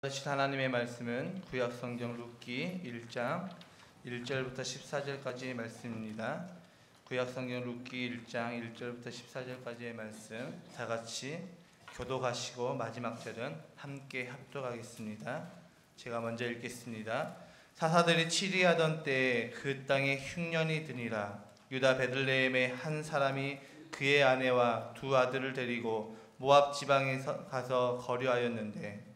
하신 하나님의 말씀은 구약성경 룻기 1장 1절부터 14절까지의 말씀입니다. 구약성경 룻기 1장 1절부터 14절까지의 말씀 다같이 교독하시고 마지막 절은 함께 합독하겠습니다. 제가 먼저 읽겠습니다. 사사들이 치리하던 때에 그 땅에 흉년이 드니라. 유다 베들레헴의 한 사람이 그의 아내와 두 아들을 데리고 모압 지방에 가서 거류하였는데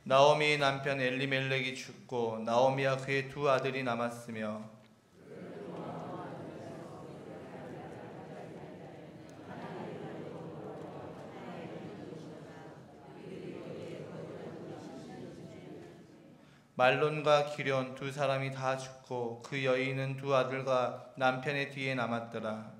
나오미 남편 엘리멜렉이 죽고 나오미와 그의 두 아들이 남았으며 말론과 기럨 두 사람이 다 죽고 그 여인은 두 아들과 남편의 뒤에 남았더라.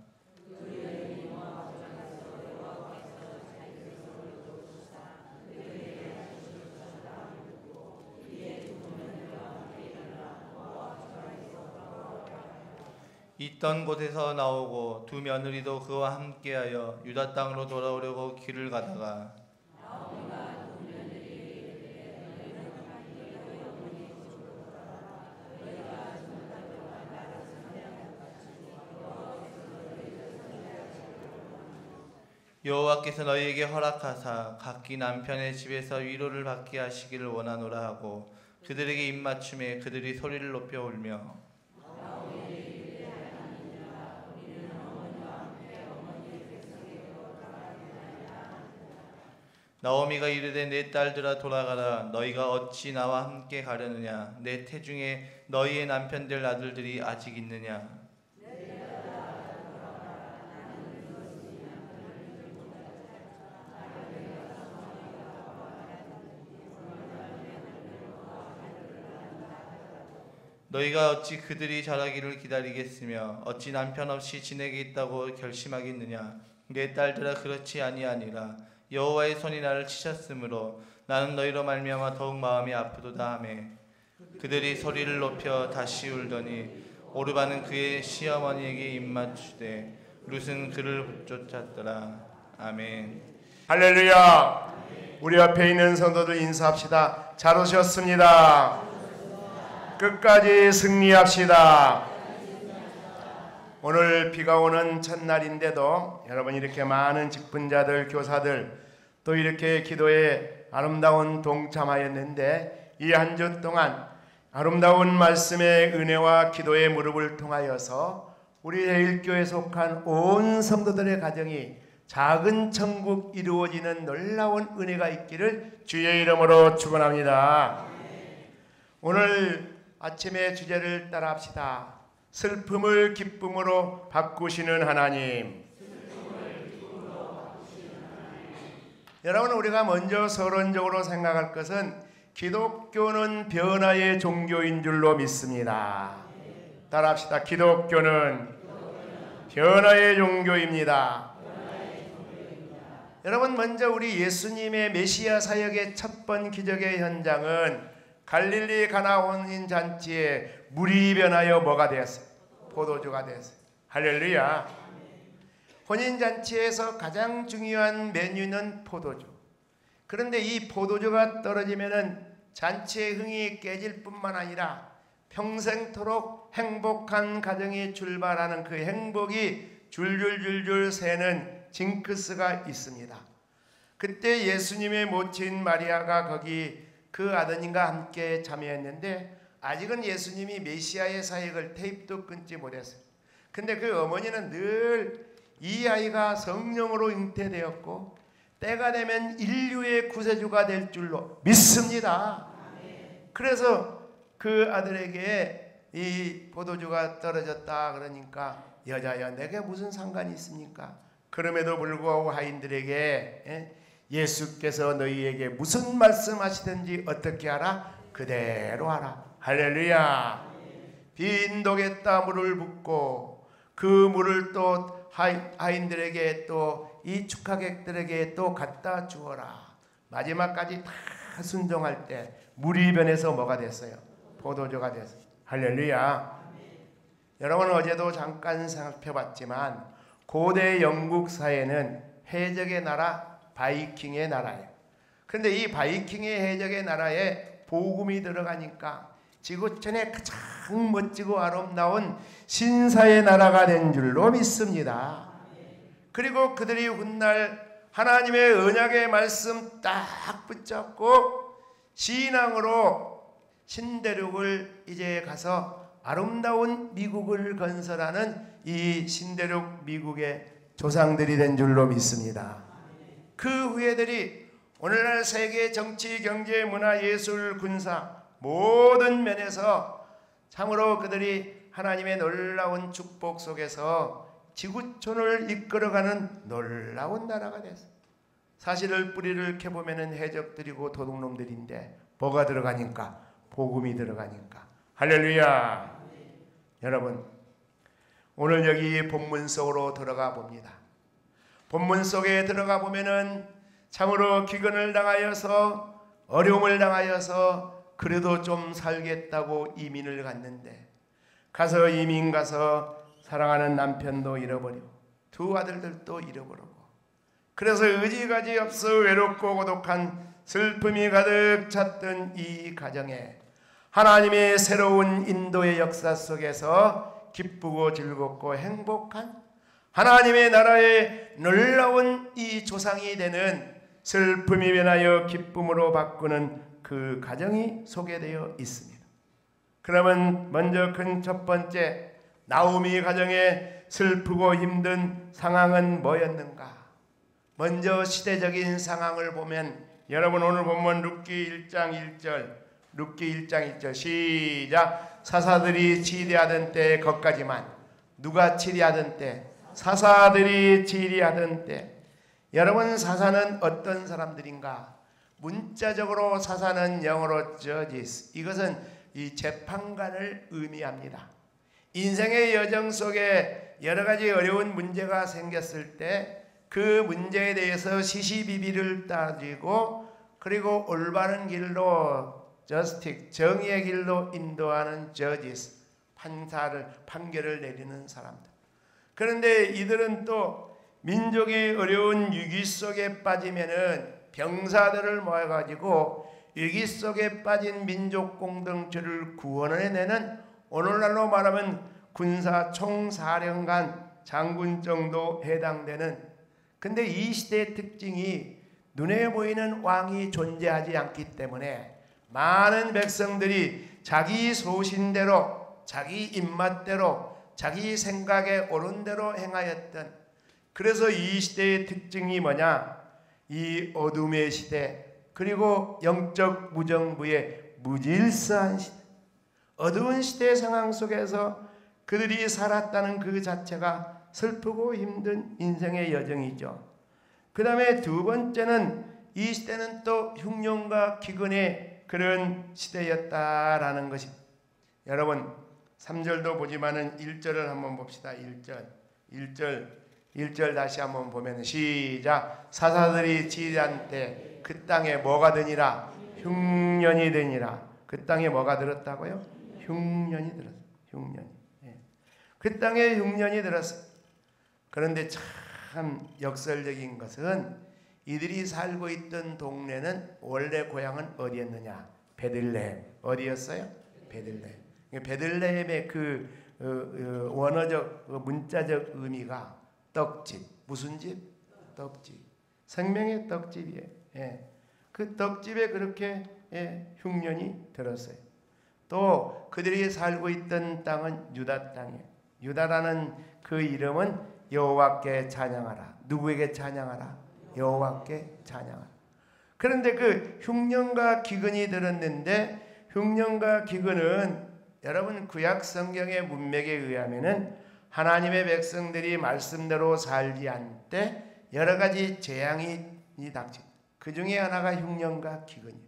있던 곳에서 나오고 두 며느리도 그와 함께하여 유다 땅으로 돌아오려고 길을 가다가 여호와께서 너희에게 허락하사 각기 남편의 집에서 위로를 받게 하시기를 원하노라 하고 그들에게 입맞춤에 그들이 소리를 높여 울며 나오미가 이르되 내 딸들아 돌아가라. 너희가 어찌 나와 함께 가려느냐. 내 태중에 너희의 남편 될 아들들이 아직 있느냐. 너희가 어찌 그들이 자라기를 기다리겠으며 어찌 남편 없이 지내겠다고 결심하겠느냐. 내 딸들아 그렇지 아니하니라. 여호와의 손이 나를 치셨으므로 나는 너희로 말미암아 더욱 마음이 아프도다 하매 그들이 소리를 높여 다시 울더니 오르바는 그의 시어머니에게 입맞추되 룻은 그를 쫓았더라. 아멘. 할렐루야. 우리 옆에 있는 성도들 인사합시다. 잘 오셨습니다. 끝까지 승리합시다. 오늘 비가 오는 첫날인데도 여러분 이렇게 많은 직분자들, 교사들 또 이렇게 기도에 아름다운 동참하였는데 이 한 주 동안 아름다운 말씀의 은혜와 기도의 무릎을 통하여서 우리 대일교회에 속한 온 성도들의 가정이 작은 천국 이루어지는 놀라운 은혜가 있기를 주의 이름으로 축원합니다. 오늘 아침의 주제를 따라합시다. 슬픔을 기쁨으로 바꾸시는 하나님. 여러분, 우리가 먼저 서론적으로 생각할 것은 기독교는 변화의 종교인 줄로 믿습니다. 따라합시다. 기독교는 변화의 종교입니다. 여러분, 먼저 우리 예수님의 메시아 사역의 첫 번 기적의 현장은 갈릴리 가나 혼인잔치에 물이 변하여 뭐가 되었어요? 포도주가 되었어요. 할렐루야. 혼인잔치에서 가장 중요한 메뉴는 포도주. 그런데 이 포도주가 떨어지면은 잔치의 흥이 깨질 뿐만 아니라 평생토록 행복한 가정이 출발하는 그 행복이 줄줄줄줄 새는 징크스가 있습니다. 그때 예수님의 모친 마리아가 거기 그 아드님과 함께 참여했는데 아직은 예수님이 메시아의 사역을 테이프도 끊지 못했어요. 근데 그 어머니는 늘 이 아이가 성령으로 잉태되었고 때가 되면 인류의 구세주가 될 줄로 믿습니다. 그래서 그 아들에게 이 포도주가 떨어졌다 그러니까 여자야 내게 무슨 상관이 있습니까? 그럼에도 불구하고 하인들에게 예수께서 너희에게 무슨 말씀하시든지 어떻게 하라? 그대로 하라. 할렐루야. 빈독에다 물을 붓고 그 물을 또 하인들에게 또 이 축하객들에게 또 갖다 주어라. 마지막까지 다 순종할 때 물이 변해서 뭐가 됐어요? 포도주가 됐어요. 할렐루야. 여러분 어제도 잠깐 살펴봤지만 고대 영국 사회는 해적의 나라 바이킹의 나라예요. 그런데 이 바이킹의 해적의 나라에 복음이 들어가니까 지구촌에 가장 멋지고 아름다운 신사의 나라가 된 줄로 믿습니다. 그리고 그들이 훗날 하나님의 언약의 말씀 딱 붙잡고 신앙으로 신대륙을 이제 가서 아름다운 미국을 건설하는 이 신대륙 미국의 조상들이 된 줄로 믿습니다. 그 후예들이 오늘날 세계 정치, 경제, 문화, 예술, 군사 모든 면에서 참으로 그들이 하나님의 놀라운 축복 속에서 지구촌을 이끌어가는 놀라운 나라가 됐어요. 사실을 뿌리를 캐보면 해적들이고 도둑놈들인데 뭐가 들어가니까? 복음이 들어가니까. 할렐루야. 여러분 오늘 여기 본문 속으로 들어가 봅니다. 본문 속에 들어가 보면은 참으로 기근을 당하여서 어려움을 당하여서 그래도 좀 살겠다고 이민을 갔는데 가서 이민 가서 사랑하는 남편도 잃어버리고 두 아들들도 잃어버리고 그래서 의지가지 없어 외롭고 고독한 슬픔이 가득 찼던 이 가정에 하나님의 새로운 인도의 역사 속에서 기쁘고 즐겁고 행복한 하나님의 나라의 놀라운 이 조상이 되는 슬픔이 변하여 기쁨으로 바꾸는 그 가정이 소개되어 있습니다. 그러면 먼저 큰 첫 번째 나오미 가정의 슬프고 힘든 상황은 뭐였는가? 먼저 시대적인 상황을 보면 여러분 오늘 본문 룻기 1장 1절 룻기 1장 1절 시작. 사사들이 치리하던 때 거까지만. 누가 치리하던 때? 사사들이 치리하던 때. 여러분 사사는 어떤 사람들인가? 문자적으로 사사는 영어로 judges. 이것은 이 재판관을 의미합니다. 인생의 여정 속에 여러 가지 어려운 문제가 생겼을 때 그 문제에 대해서 시시비비를 따지고 그리고 올바른 길로 justice, 정의의 길로 인도하는 judges, 판결을 내리는 사람들. 그런데 이들은 또 민족이 어려운 위기 속에 빠지면은 병사들을 모아가지고 위기 속에 빠진 민족 공동체를 구원해내는 오늘날로 말하면 군사 총사령관 장군 정도 해당되는. 근데 이 시대의 특징이 눈에 보이는 왕이 존재하지 않기 때문에 많은 백성들이 자기 소신대로 자기 입맛대로 자기 생각에 옳은 대로 행하였던. 그래서 이 시대의 특징이 뭐냐? 이 어둠의 시대 그리고 영적 무정부의 무질서한 시대, 어두운 시대의 상황 속에서 그들이 살았다는 그 자체가 슬프고 힘든 인생의 여정이죠. 그 다음에 두 번째는 이 시대는 또 흉년과 기근의 그런 시대였다라는 것입니다. 여러분 3절도 보지만은 1절을 한번 봅시다. 1절 다시 한번 보면 시작. 사사들이 치리한 때 그 땅에 뭐가 되니라? 흉년이 되니라. 그 땅에 뭐가 들었다고요? 흉년이 들었어요. 흉년이. 예. 그 땅에 흉년이 들었어요. 그런데 참 역설적인 것은 이들이 살고 있던 동네는 원래 고향은 어디였느냐? 베들레헴. 어디였어요? 베들레헴. 베들레헴의 그 원어적 문자적 의미가 떡집. 무슨 집? 떡집. 생명의 떡집이에요. 예. 그 떡집에 그렇게 흉년이 들었어요. 또 그들이 살고 있던 땅은 유다 땅이에요. 유다라는 그 이름은 여호와께 찬양하라. 누구에게 찬양하라? 여호와께 찬양하라. 그런데 그 흉년과 기근이 들었는데 흉년과 기근은 여러분 구약 성경의 문맥에 의하면은 하나님의 백성들이 말씀대로 살지 않을 때 여러 가지 재앙이 닥칩니다. 그 중에 하나가 흉년과 기근이에요.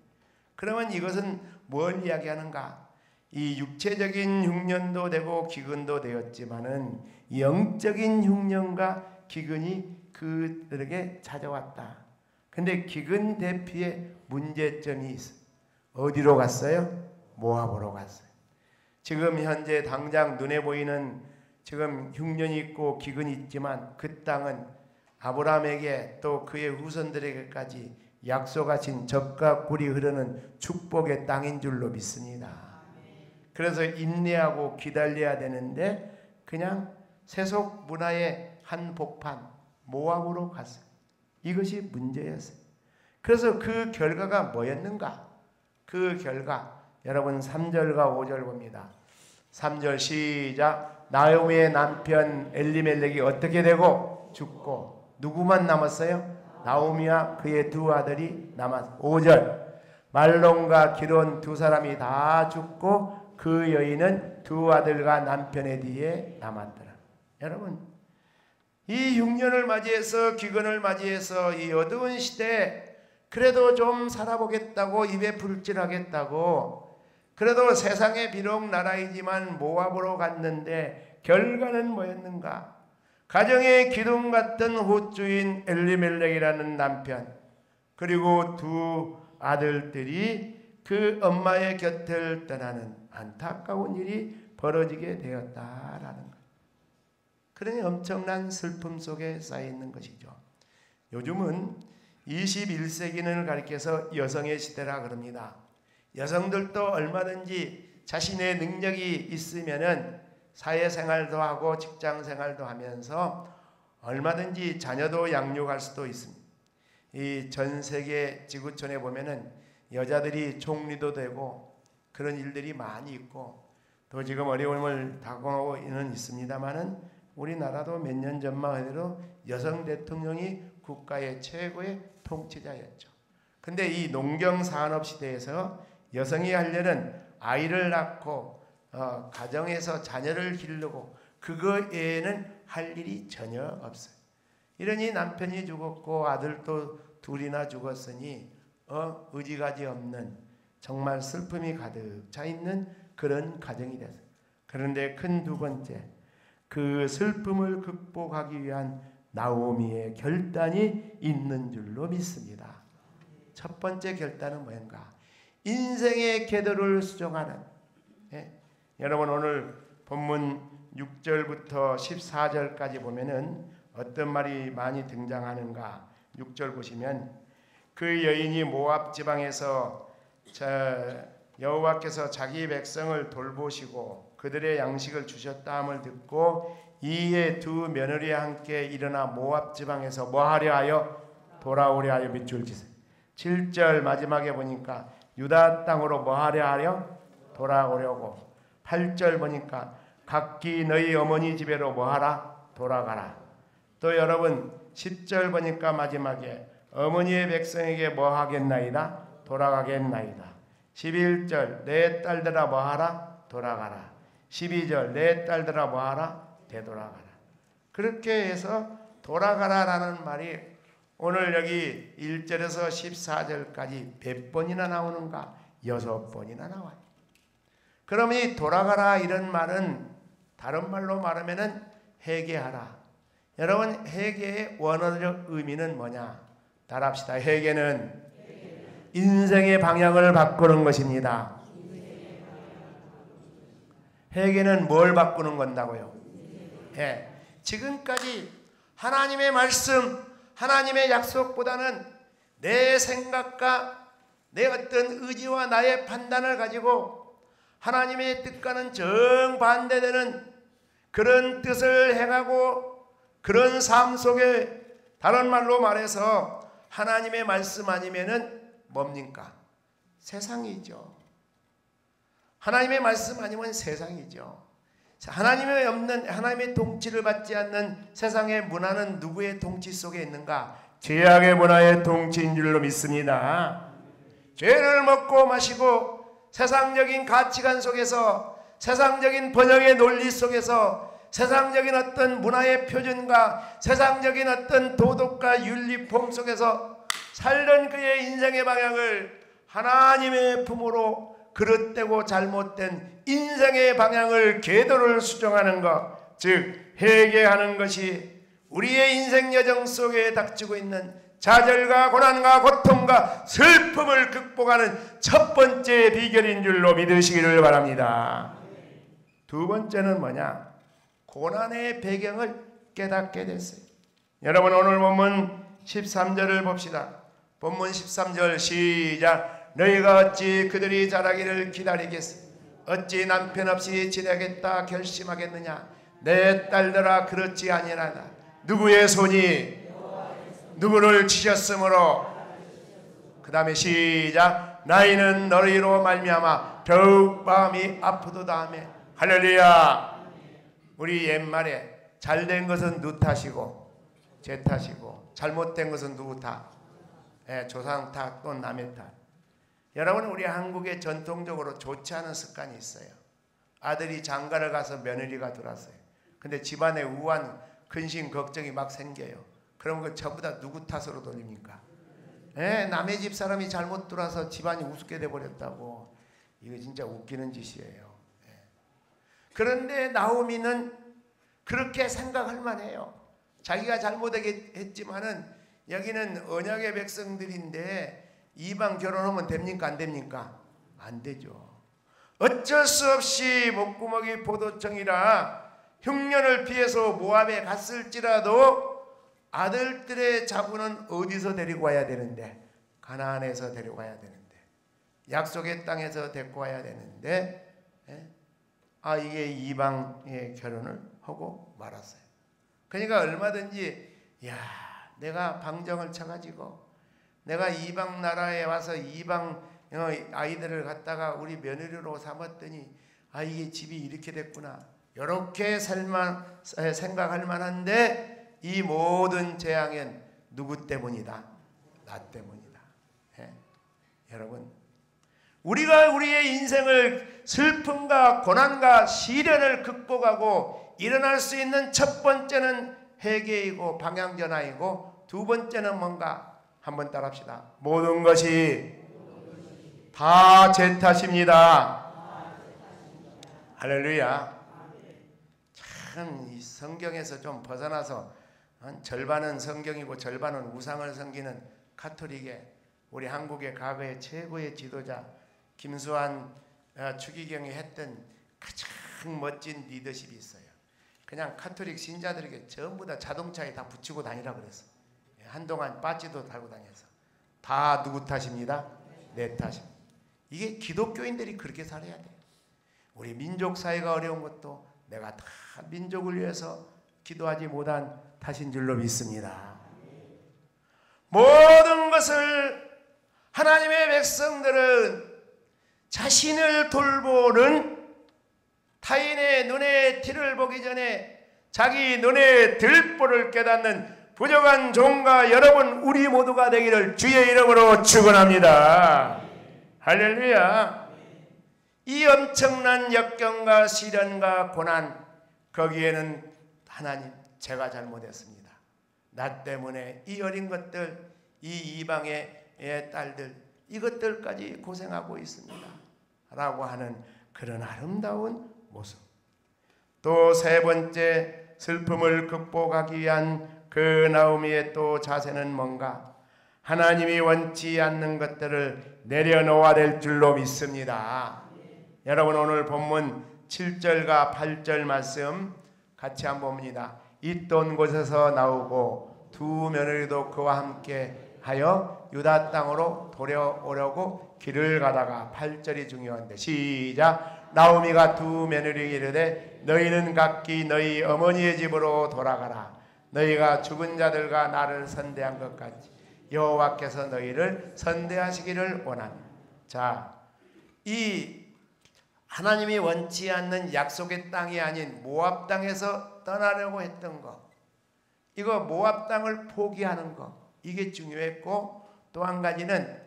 그러면 이것은 뭘 이야기하는가? 이 육체적인 흉년도 되고 기근도 되었지만은 영적인 흉년과 기근이 그들에게 찾아왔다. 근데 기근 대피에 문제점이 있어요. 어디로 갔어요? 모압으로 갔어요. 지금 현재 당장 눈에 보이는 지금 흉년이 있고 기근이 있지만 그 땅은 아브라함에게 또 그의 후손들에게까지 약속하신 젖과 꿀이 흐르는 축복의 땅인 줄로 믿습니다. 그래서 인내하고 기다려야 되는데 그냥 세속 문화의 한 복판 모압으로 갔어요. 이것이 문제였어요. 그래서 그 결과가 뭐였는가? 그 결과 여러분 3절과 5절 봅니다. 3절 시작. 나오미의 남편 엘리멜렉이 어떻게 되고 죽고 누구만 남았어요? 나오미와 그의 두 아들이 남았어요. 5절 말론과 기론 두 사람이 다 죽고 그 여인은 두 아들과 남편의 뒤에 남았더라. 여러분 이 흉년을 맞이해서 기근을 맞이해서 이 어두운 시대에 그래도 좀 살아보겠다고 입에 불질하겠다고 그래도 세상에 비록 나라이지만 모압으로 갔는데 결과는 뭐였는가? 가정의 기둥 같은 호주인 엘리멜렉이라는 남편 그리고 두 아들들이 그 엄마의 곁을 떠나는 안타까운 일이 벌어지게 되었다라는 것. 그러니 엄청난 슬픔 속에 쌓여 있는 것이죠. 요즘은 21세기를 가리켜서 여성의 시대라 그럽니다. 여성들도 얼마든지 자신의 능력이 있으면은 사회생활도 하고 직장생활도 하면서 얼마든지 자녀도 양육할 수도 있습니다. 이 전 세계 지구촌에 보면은 여자들이 총리도 되고 그런 일들이 많이 있고 또 지금 어려움을 당하고 있습니다만은 우리나라도 몇 년 전만 해도 여성 대통령이 국가의 최고의 통치자였죠. 근데 이 농경산업 시대에서 여성이 할 일은 아이를 낳고 가정에서 자녀를 기르고 그거 외에는 할 일이 전혀 없어요. 이러니 남편이 죽었고 아들도 둘이나 죽었으니 의지가지 없는 정말 슬픔이 가득 차 있는 그런 가정이 됐어요. 그런데 큰 두 번째 그 슬픔을 극복하기 위한 나오미의 결단이 있는 줄로 믿습니다. 첫 번째 결단은 뭔가? 인생의 궤도를 수정하는 여러분 오늘 본문 6절부터 14절까지 보면은 어떤 말이 많이 등장하는가? 6절 보시면 그 여인이 모압 지방에서 여호와께서 자기 백성을 돌보시고 그들의 양식을 주셨다 함을 듣고 이에 두 며느리와 함께 일어나 모압 지방에서 뭐하려 하여? 돌아오려 하여 밑줄 치세요. 7절 마지막에 보니까 유다 땅으로 뭐하려 하여? 돌아오려고. 8절 보니까 각기 너희 어머니 집에로 뭐하라? 돌아가라. 또 여러분 10절 보니까 마지막에 어머니의 백성에게 뭐하겠나이다? 돌아가겠나이다. 11절 내 딸들아 뭐하라? 돌아가라. 12절 내 딸들아 뭐하라? 되돌아가라. 그렇게 해서 돌아가라라는 말이 오늘 여기 1절에서 14절까지 몇 번이나 나오는가? 6번이나 나와요. 그럼 이 돌아가라 이런 말은 다른 말로 말하면은 회개하라. 여러분 회개의 원어적 의미는 뭐냐? 따라합시다. 회개는 인생의 방향을 바꾸는 것입니다. 회개는 뭘 바꾸는 건다고요? 지금까지 하나님의 말씀, 하나님의 약속보다는 내 생각과 내 어떤 의지와 나의 판단을 가지고 하나님의 뜻과는 정반대되는 그런 뜻을 행하고 그런 삶 속에 다른 말로 말해서 하나님의 말씀 아니면은 뭡니까? 세상이죠. 하나님의 말씀 아니면 세상이죠. 하나님의 없는 하나님의 통치를 받지 않는 세상의 문화는 누구의 통치 속에 있는가? 죄악의 문화의 통치인 줄로 믿습니다. 죄를 먹고 마시고 세상적인 가치관 속에서 세상적인 번영의 논리 속에서 세상적인 어떤 문화의 표준과 세상적인 어떤 도덕과 윤리폼 속에서 살던 그의 인생의 방향을 하나님의 품으로 그릇되고 잘못된 인생의 방향을 궤도를 수정하는 것, 즉 회개하는 것이 우리의 인생 여정 속에 닥치고 있는 좌절과 고난과 고통과 슬픔을 극복하는 첫 번째 비결인 줄로 믿으시기를 바랍니다. 두 번째는 뭐냐? 고난의 배경을 깨닫게 됐어요. 여러분, 오늘 본문 13절을 봅시다. 본문 13절 시작. 너희가 어찌 그들이 자라기를 기다리겠어? 어찌 남편 없이 지내겠다 결심하겠느냐? 내 딸들아, 그렇지 아니하다. 누구의 손이 누구를 치셨으므로. 그 다음에 시작. 나이는 너희로 말미암아 더욱 마음이 아프도다 하며. 할렐루야. 우리 옛말에 잘된 것은 누 탓이고 제 탓이고 잘못된 것은 누구 탓? 조상 탓 또는 남의 탓. 여러분, 우리 한국에 전통적으로 좋지 않은 습관이 있어요. 아들이 장가를 가서 며느리가 들어왔어요. 근데 집안에 우한 근심 걱정이 막 생겨요. 그럼 그 전부 다 누구 탓으로 돌립니까? 남의 집 사람이 잘못 들어와서 집안이 우습게 돼버렸다고. 이거 진짜 웃기는 짓이에요. 그런데 나오미는 그렇게 생각할 만해요. 자기가 잘못했지만은 여기는 언약의 백성들인데 이방 결혼하면 됩니까? 안 됩니까? 안 되죠. 어쩔 수 없이 목구멍이 포도청이라 흉년을 피해서 모압에 갔을지라도 아들들의 자부는 어디서 데리고 와야 되는데? 가나안에서 데리고 와야 되는데, 약속의 땅에서 데리고 와야 되는데, 이게 이방의 결혼을 하고 말았어요. 그러니까 얼마든지 내가 방정을 쳐가지고 내가 이방 나라에 와서 이방 아이들을 갖다가 우리 며느리로 삼았더니 이게 집이 이렇게 됐구나, 이렇게 생각할 만한데 이 모든 재앙은 누구 때문이다? 나 때문이다. 여러분, 우리가 우리의 인생을 슬픔과 고난과 시련을 극복하고 일어날 수 있는 첫 번째는 회개이고 방향전환이고, 두 번째는 뭔가? 한번 따라합시다. 모든 것이 다 제 탓입니다. 할렐루야. 참 이 성경에서 좀 벗어나서 절반은 성경이고 절반은 우상을 섬기는 가톨릭의, 우리 한국의 과거의 최고의 지도자 김수환 추기경이 했던 가장 멋진 리더십이 있어요. 그냥 가톨릭 신자들에게 전부 다 자동차에 다 붙이고 다니라 그랬어. 한동안 빠지도 달고 다녀서 다 누구 탓입니다? 내 탓입니다. 이게 기독교인들이 그렇게 살아야 돼요. 우리 민족 사회가 어려운 것도 내가 다 민족을 위해서 기도하지 못한 탓인 줄로 믿습니다. 모든 것을 하나님의 백성들은 자신을 돌보는, 타인의 눈에 티를 보기 전에 자기 눈에 들보를 깨닫는 부족한 종과 여러분, 우리 모두가 되기를 주의 이름으로 축원합니다. 할렐루야. 이 엄청난 역경과 시련과 고난, 거기에는 하나님, 제가 잘못했습니다. 나 때문에 이 어린 것들, 이 이방의 딸들, 이것들까지 고생하고 있습니다 라고 하는 그런 아름다운 모습. 또 세 번째, 슬픔을 극복하기 위한 그 나오미의 또 자세는 뭔가? 하나님이 원치 않는 것들을 내려놓아야 될 줄로 믿습니다. 여러분, 오늘 본문 7절과 8절 말씀 같이 한번 봅니다. 있던 곳에서 나오고 두 며느리도 그와 함께 하여 유다 땅으로 돌아오려고 길을 가다가, 8절이 중요한데 시작. 나오미가 두 며느리에게 이르되 너희는 각기 너희 어머니의 집으로 돌아가라. 너희가 죽은 자들과 나를 선대한 것 같이 여호와께서 너희를 선대하시기를 원하노라. 자, 이 하나님이 원치 않는 약속의 땅이 아닌 모압 땅에서 떠나려고 했던 거, 이거 모압 땅을 포기하는 거, 이게 중요했고, 또 한 가지는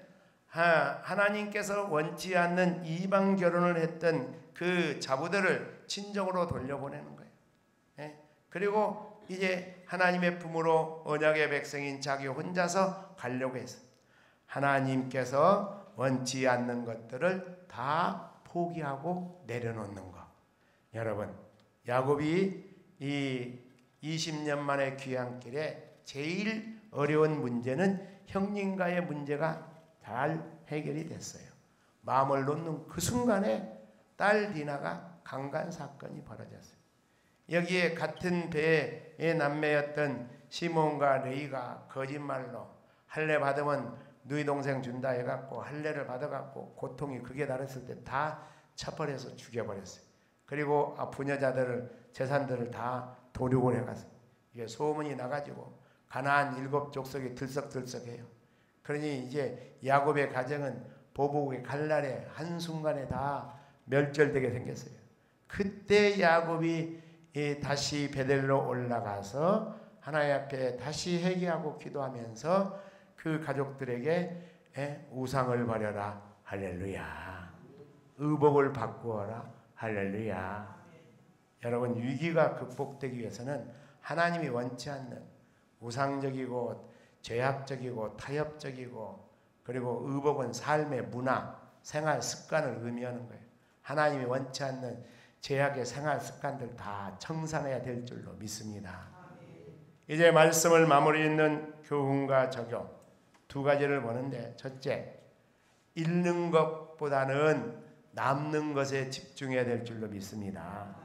하나님께서 원치 않는 이방 결혼을 했던 그 자부들을 친정으로 돌려보내는 거예요. 그리고 이제 하나님의 품으로 언약의 백성인 자기 혼자서 가려고 했어요. 하나님께서 원치 않는 것들을 다 포기하고 내려놓는 것. 여러분, 야곱이 이 20년 만에 귀향길에 제일 어려운 문제는 형님과의 문제가 잘 해결이 됐어요. 마음을 놓는 그 순간에 딸 디나가 강간 사건이 벌어졌어요. 여기에 같은 배의 남매였던 시몬과 레이가 거짓말로 할례 받으면 너희 동생 준다 해갖고 할례를 받아갖고 고통이 극에 달했을 때 다 처벌해서 죽여버렸어요. 그리고 부녀자들을 재산들을 다 도륙을 해갔어요. 이게 소문이 나가지고 가나안 7족속이 들썩들썩해요. 그러니 이제 야곱의 가정은 보복의 갈날에 한순간에 다 멸절되게 생겼어요. 그때 야곱이 다시 베델로 올라가서 하나님 앞에 다시 회개하고 기도하면서 그 가족들에게 우상을 버려라. 할렐루야. 의복을 바꾸어라. 할렐루야. 여러분, 위기가 극복되기 위해서는 하나님이 원치 않는 우상적이고 죄악적이고 타협적이고 그리고 의복은 삶의 문화, 생활 습관을 의미하는 거예요. 하나님이 원치 않는 죄악의 생활 습관들 다 청산해야 될 줄로 믿습니다. 이제 말씀을 마무리 있는 교훈과 적용 두 가지를 보는데, 첫째, 잃는 것보다는 남는 것에 집중해야 될 줄로 믿습니다.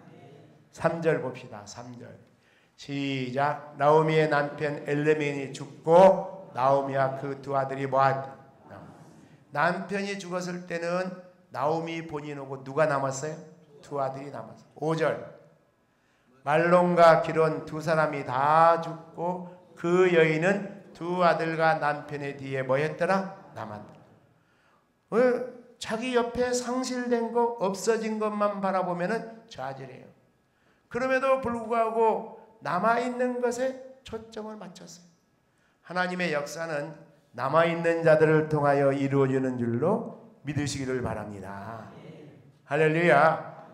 3절 봅시다. 3절 시작. 나오미의 남편 엘레멘이 죽고 나오미와 그 두 아들이 뭐하다? 남편이 죽었을 때는 나오미 본인하고 누가 남았어요? 두 아들이 남았어요. 5절 말론과 기론 두 사람이 다 죽고 그 여인은 두 아들과 남편의 뒤에 뭐 했더라? 남았더라. 자기 옆에 상실된 거 없어진 것만 바라보면 좌절해요. 그럼에도 불구하고 남아있는 것에 초점을 맞췄어요. 하나님의 역사는 남아있는 자들을 통하여 이루어지는 줄로 믿으시기를 바랍니다. 할렐루야.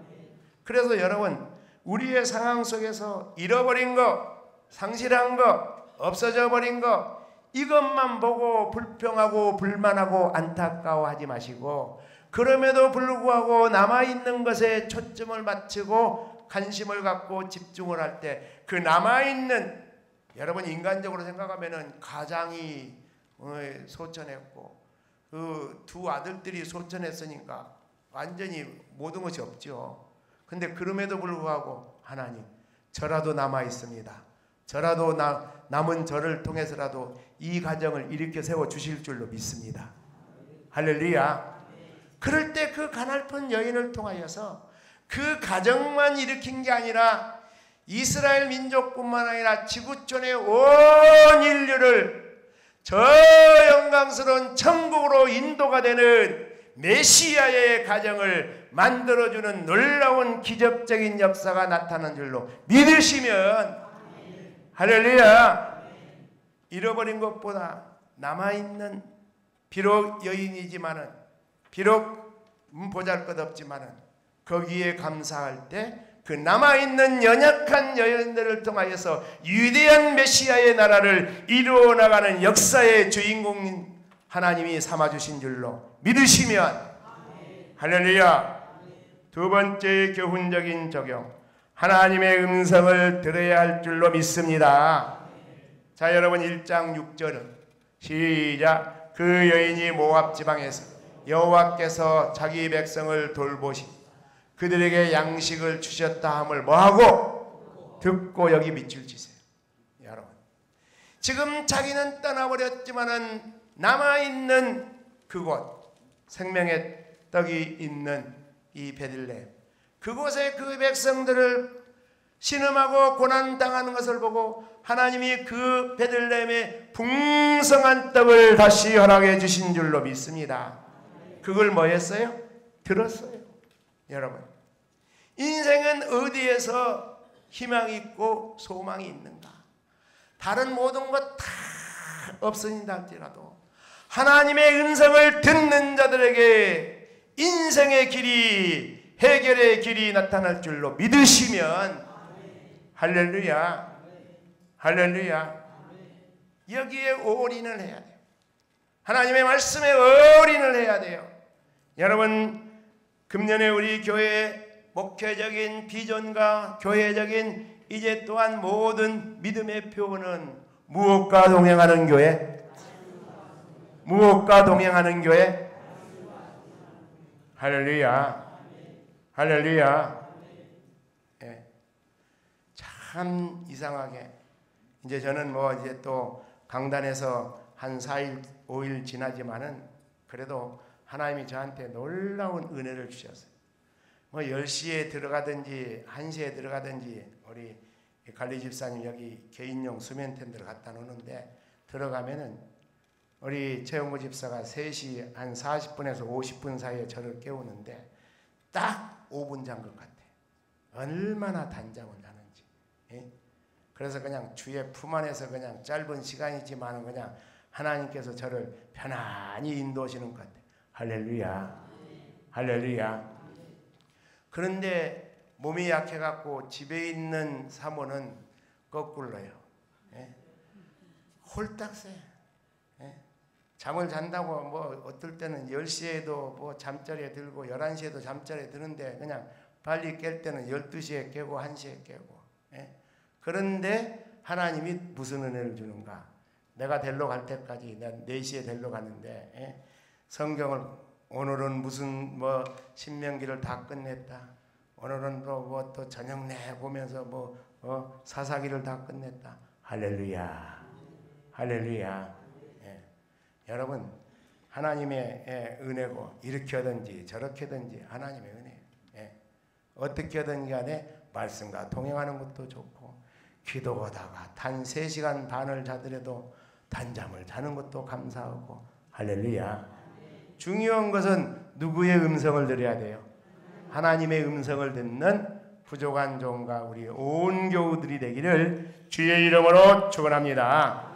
그래서 여러분, 우리의 상황 속에서 잃어버린 거, 상실한 거, 없어져 버린 거, 이것만 보고 불평하고 불만하고 안타까워하지 마시고, 그럼에도 불구하고 남아있는 것에 초점을 맞추고 관심을 갖고 집중을 할 때 그 남아있는, 여러분 인간적으로 생각하면은 가장이 소천했고 그 두 아들들이 소천했으니까 완전히 모든 것이 없죠. 근데 그럼에도 불구하고 하나님, 저라도 남아 있습니다. 저라도 남은 저를 통해서라도 이 가정을 일으켜 세워 주실 줄로 믿습니다. 할렐루야. 그럴 때 그 가냘픈 여인을 통하여서 그 가정만 일으킨 게 아니라 이스라엘 민족뿐만 아니라 지구촌의 온 인류를 저 영광스러운 천국으로 인도가 되는 메시아의 가정을 만들어주는 놀라운 기적적인 역사가 나타나는 줄로 믿으시면, 할렐루야, 잃어버린 것보다 남아있는, 비록 여인이지만은, 비록 보잘것없지만은 거기에 감사할 때 그 남아있는 연약한 여인들을 통하여서 위대한 메시아의 나라를 이루어 나가는 역사의 주인공인 하나님이 삼아주신 줄로 믿으시면, 할렐루야. 두 번째 교훈적인 적용, 하나님의 음성을 들어야 할 줄로 믿습니다. 자, 여러분 1장 6절은 시작. 그 여인이 모압 지방에서 여호와께서 자기 백성을 돌보시 그들에게 양식을 주셨다 함을 뭐하고? 듣고 여기 밑줄 치세요. 여러분, 지금 자기는 떠나버렸지만은 남아있는 그곳, 생명의 떡이 있는 이 베들레헴, 그곳에 그 백성들을 신음하고 고난당하는 것을 보고 하나님이 그 베들레헴에 풍성한 떡을 다시 허락해 주신 줄로 믿습니다. 그걸 뭐 했어요? 들었어요. 여러분, 인생은 어디에서 희망이 있고 소망이 있는가? 다른 모든 것 다 없어진다 할지라도 하나님의 음성을 듣는 자들에게 인생의 길이, 해결의 길이 나타날 줄로 믿으시면, 할렐루야, 할렐루야, 여기에 올인을 해야 돼요. 하나님의 말씀에 올인을 해야 돼요. 여러분, 금년에 우리 교회의 목회적인 비전과 교회적인 이제 또한 모든 믿음의 표현은 무엇과 동행하는 교회? 무엇과 동행하는 교회? 할렐루야. 할렐루야. 예. 참 이상하게 이제 저는 뭐 이제 또 강단에서 한 4일 5일 지나지만은 그래도 하나님이 저한테 놀라운 은혜를 주셨어요. 뭐 10시에 들어가든지 1시에 들어가든지 우리 관리 집사님 여기 개인용 수면텐트를 갖다 놓는데 들어가면은 우리 최영구 집사가 3시 한 40분에서 50분 사이에 저를 깨우는데 딱 5분 잔 것 같아. 얼마나 단잠을 자는지. 예? 그래서 그냥 주의 품 안에서 그냥 짧은 시간이지만 그냥 하나님께서 저를 편안히 인도하시는 것 같아. 할렐루야. 할렐루야. 그런데 몸이 약해갖고 집에 있는 사모는 거꾸로요. 예? 홀딱 새. 예? 잠을 잔다고 뭐 어떨 때는 10시에도 뭐 잠자리에 들고 11시에도 잠자리에 드는데 그냥 빨리 깰 때는 12시에 깨고 1시에 깨고. 예? 그런데 하나님이 무슨 은혜를 주는가? 내가 데리러 갈 때까지 난 4시에 데리러 갔는데 예? 성경을 오늘은 무슨 뭐 신명기를 다 끝냈다. 오늘은 또 저녁 내 보면서 뭐 사사기를 다 끝냈다. 할렐루야. 할렐루야. 예. 여러분 하나님의 은혜고 이렇게 하든지 저렇게 하든지 하나님의 은혜. 예. 어떻게 하든지 간에 말씀과 동행하는 것도 좋고 기도하다가 단 3시간 반을 자더라도 단잠을 자는 것도 감사하고 할렐루야. 중요한 것은 누구의 음성을 들어야 돼요? 하나님의 음성을 듣는 부족한 종과 우리 온 교우들이 되기를 주의 이름으로 축원합니다.